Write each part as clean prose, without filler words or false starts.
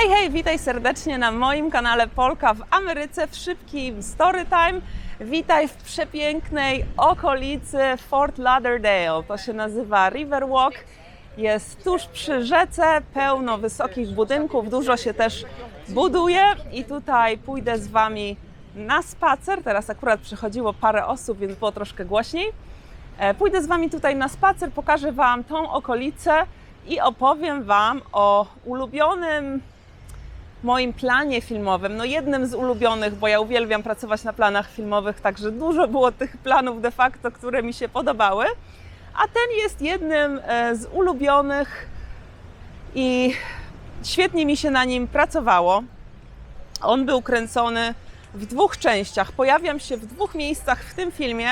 Hej, hej, witaj serdecznie na moim kanale Polka w Ameryce w szybkim Storytime. Witaj w przepięknej okolicy Fort Lauderdale. To się nazywa Riverwalk. Jest tuż przy rzece, pełno wysokich budynków, dużo się też buduje i tutaj pójdę z Wami na spacer. Teraz akurat przychodziło parę osób, więc było troszkę głośniej. Pójdę z Wami tutaj na spacer, pokażę Wam tą okolicę i opowiem Wam o ulubionym moim planie filmowym, no jednym z ulubionych, bo ja uwielbiam pracować na planach filmowych, także dużo było tych planów de facto, które mi się podobały, a ten jest jednym z ulubionych i świetnie mi się na nim pracowało. On był kręcony w dwóch częściach, pojawiam się w dwóch miejscach w tym filmie.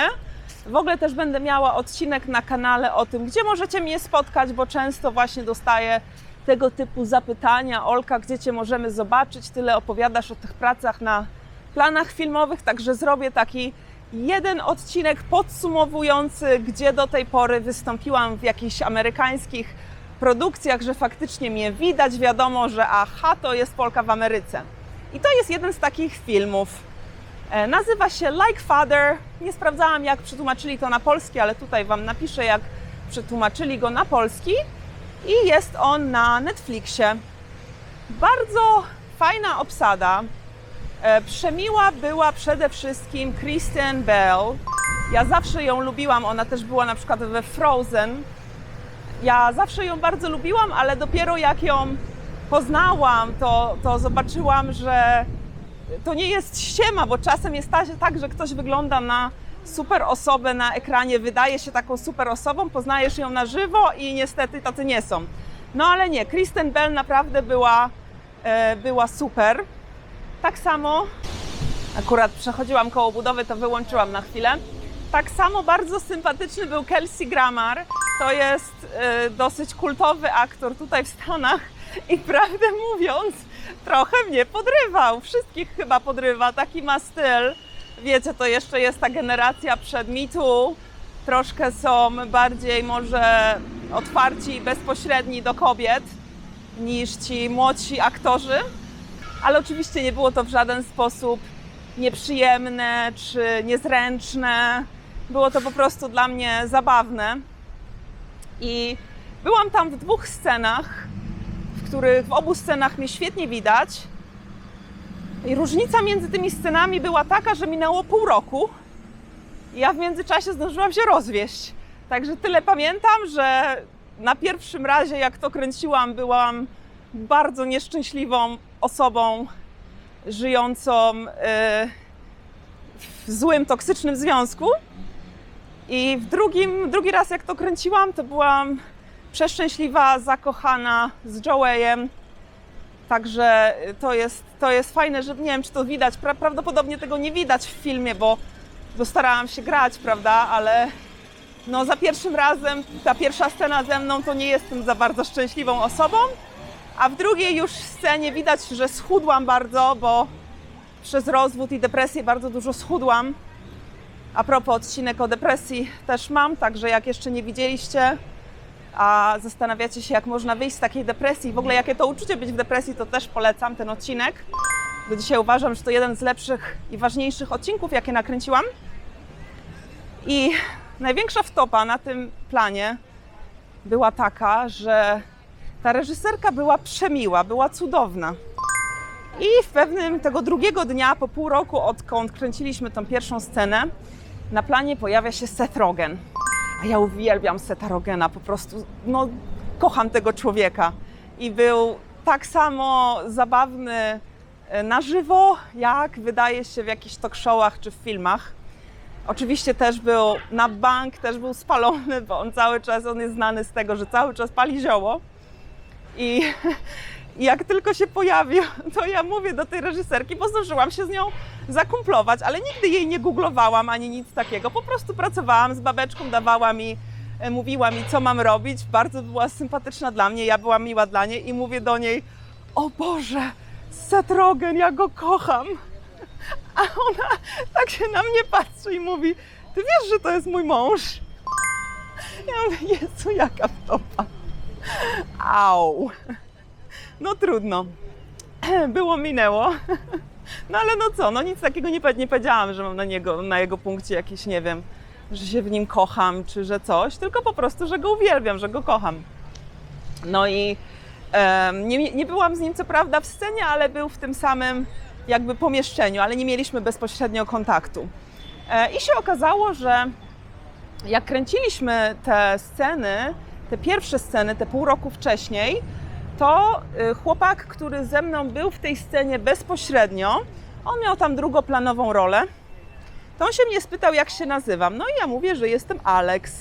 W ogóle też będę miała odcinek na kanale o tym, gdzie możecie mnie spotkać, bo często właśnie dostaję tego typu zapytania. Olka, gdzie Cię możemy zobaczyć? Tyle opowiadasz o tych pracach na planach filmowych, także zrobię taki jeden odcinek podsumowujący, gdzie do tej pory wystąpiłam w jakichś amerykańskich produkcjach, że faktycznie mnie widać, wiadomo, że aha, to jest Polka w Ameryce. I to jest jeden z takich filmów. Nazywa się Like Father. Nie sprawdzałam, jak przetłumaczyli to na polski, ale tutaj Wam napiszę, jak przetłumaczyli go na polski. I jest on na Netflixie. Bardzo fajna obsada. Przemiła była przede wszystkim Kristen Bell. Ja zawsze ją lubiłam, ona też była na przykład we Frozen. Ja zawsze ją bardzo lubiłam, ale dopiero jak ją poznałam, to zobaczyłam, że to nie jest ściema, bo czasem jest tak, że ktoś wygląda na super osobę na ekranie, wydaje się taką super osobą, poznajesz ją na żywo i niestety tacy nie są. No ale nie, Kristen Bell naprawdę była super. Tak samo, akurat przechodziłam koło budowy, to wyłączyłam na chwilę. Tak samo bardzo sympatyczny był Kelsey Grammer. To jest dosyć kultowy aktor tutaj w Stanach i prawdę mówiąc, trochę mnie podrywał. Wszystkich chyba podrywa, taki ma styl. Wiecie, to jeszcze jest ta generacja przed Me Too. Troszkę są bardziej może otwarci i bezpośredni do kobiet niż ci młodsi aktorzy. Ale oczywiście nie było to w żaden sposób nieprzyjemne czy niezręczne. Było to po prostu dla mnie zabawne. I byłam tam w dwóch scenach, w których w obu scenach mnie świetnie widać. I różnica między tymi scenami była taka, że minęło pół roku i ja w międzyczasie zdążyłam się rozwieść. Także tyle pamiętam, że na pierwszym razie, jak to kręciłam, byłam bardzo nieszczęśliwą osobą żyjącą w złym, toksycznym związku. I drugi raz, jak to kręciłam, to byłam przeszczęśliwa, zakochana z Joeyem. Także to jest fajne, że nie wiem, czy to widać, prawdopodobnie tego nie widać w filmie, bo starałam się grać, prawda, ale no za pierwszym razem, ta pierwsza scena ze mną, to nie jestem za bardzo szczęśliwą osobą, a w drugiej już scenie widać, że schudłam bardzo, bo przez rozwód i depresję bardzo dużo schudłam. A propos, odcinek o depresji też mam, także jak jeszcze nie widzieliście, a zastanawiacie się, jak można wyjść z takiej depresji, w ogóle jakie to uczucie być w depresji, to też polecam ten odcinek. Bo dzisiaj uważam, że to jeden z lepszych i ważniejszych odcinków, jakie nakręciłam. I największa wtopa na tym planie była taka, że ta reżyserka była przemiła, była cudowna. I w pewnym tego drugiego dnia, po pół roku, odkąd kręciliśmy tą pierwszą scenę, na planie pojawia się Seth Rogen. A ja uwielbiam Setha Rogena, po prostu, no, kocham tego człowieka. I był tak samo zabawny na żywo, jak wydaje się w jakichś talk showach czy w filmach. Oczywiście też był na bank, też był spalony, bo on jest znany z tego, że cały czas pali zioło. I jak tylko się pojawił, to ja mówię do tej reżyserki, bo zdążyłam się z nią zakumplować, ale nigdy jej nie googlowałam ani nic takiego. Po prostu pracowałam z babeczką, dawała mi, mówiła mi, co mam robić. Bardzo była sympatyczna dla mnie, ja byłam miła dla niej i mówię do niej: o Boże, Seth Rogen, ja go kocham. A ona tak się na mnie patrzy i mówi: ty wiesz, że to jest mój mąż? Ja mówię: Jezu, jaka wtopa. Au. No trudno. było, minęło. No ale no co, no nic takiego nie powiedziałam, że mam na jego punkcie jakieś, nie wiem, że się w nim kocham, czy że coś, tylko po prostu, że go uwielbiam, że go kocham. No i nie byłam z nim co prawda w scenie, ale był w tym samym jakby pomieszczeniu, ale nie mieliśmy bezpośrednio kontaktu. I się okazało, że jak kręciliśmy te sceny, te pierwsze sceny, te pół roku wcześniej, to chłopak, który ze mną był w tej scenie bezpośrednio, on miał tam drugoplanową rolę, to on się mnie spytał, jak się nazywam. No i ja mówię, że jestem Alex.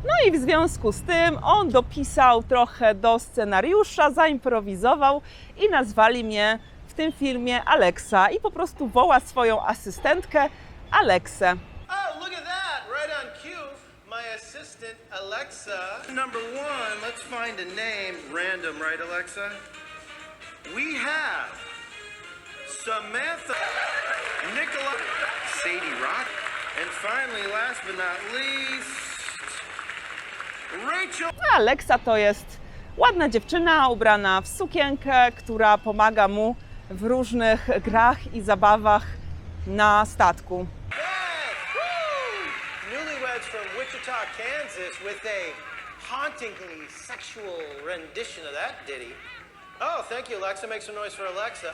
No i w związku z tym on dopisał trochę do scenariusza, zaimprowizował i nazwali mnie w tym filmie Alexa i po prostu woła swoją asystentkę Alexę. Oh, look at that! Right on cue, my assistant Alexa. Number one, let's find a name. Random, right, Alexa? We have Samantha, Nicola, Sadie Rock, and finally, last but not least, Rachel. Alexa to jest ładna dziewczyna ubrana w sukienkę, która pomaga mu w różnych grach i zabawach na statku. Newlyweds from Wichita, Kansas, with a hauntingly sexual rendition of that ditty. Oh, thank you, Alexa. Make some noise for Alexa.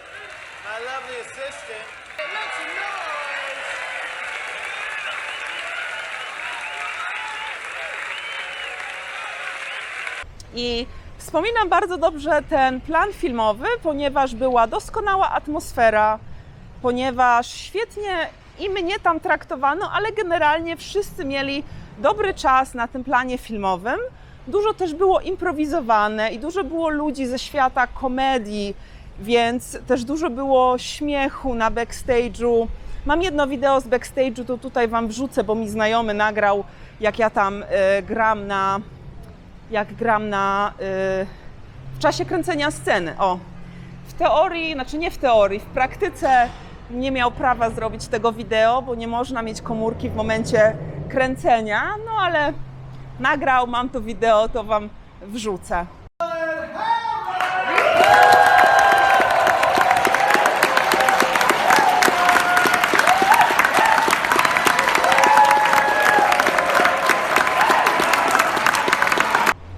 My lovely assistant. Make some noise! I wspominam bardzo dobrze ten plan filmowy, ponieważ była doskonała atmosfera, ponieważ świetnie i mnie tam traktowano, ale generalnie wszyscy mieli dobry czas na tym planie filmowym. Dużo też było improwizowane i dużo było ludzi ze świata komedii, więc też dużo było śmiechu na backstage'u. Mam jedno wideo z backstage'u, to tutaj Wam wrzucę, bo mi znajomy nagrał, jak ja tam w czasie kręcenia sceny. O, w teorii, znaczy nie w teorii, w praktyce nie miał prawa zrobić tego wideo, bo nie można mieć komórki w momencie kręcenia, no ale nagrał, mam to wideo, to Wam wrzucę.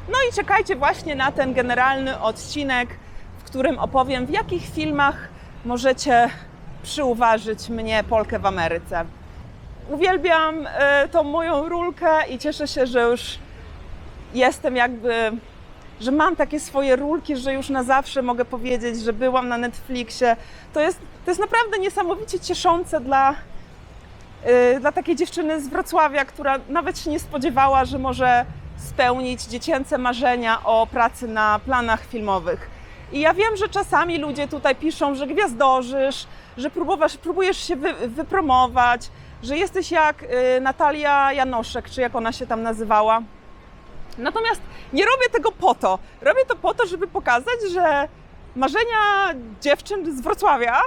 No i czekajcie właśnie na ten generalny odcinek, w którym opowiem, w jakich filmach możecie przyuważyć mnie, Polkę w Ameryce. Uwielbiam tą moją rulkę i cieszę się, że już jestem że mam takie swoje rulki, że już na zawsze mogę powiedzieć, że byłam na Netflixie. To jest naprawdę niesamowicie cieszące dla takiej dziewczyny z Wrocławia, która nawet się nie spodziewała, że może spełnić dziecięce marzenia o pracy na planach filmowych. I ja wiem, że czasami ludzie tutaj piszą, że gwiazdorzysz, że próbujesz się wypromować, że jesteś jak Natalia Janoszek, czy jak ona się tam nazywała. Natomiast nie robię tego po to. Robię to po to, żeby pokazać, że marzenia dziewczyn z Wrocławia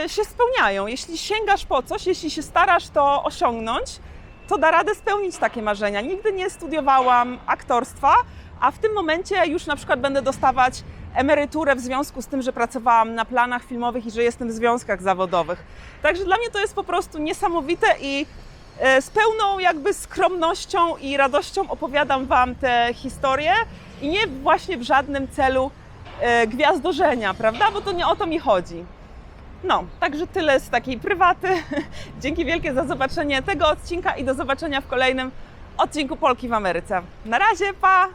się spełniają. Jeśli sięgasz po coś, jeśli się starasz to osiągnąć, to da radę spełnić takie marzenia. Nigdy nie studiowałam aktorstwa, a w tym momencie już na przykład będę dostawać emeryturę w związku z tym, że pracowałam na planach filmowych i że jestem w związkach zawodowych. Także dla mnie to jest po prostu niesamowite i z pełną jakby skromnością i radością opowiadam Wam te historie i nie właśnie w żadnym celu gwiazdorzenia, prawda? Bo to nie o to mi chodzi. No, także tyle z takiej prywaty. Dzięki wielkie za zobaczenie tego odcinka i do zobaczenia w kolejnym odcinku Polki w Ameryce. Na razie, pa!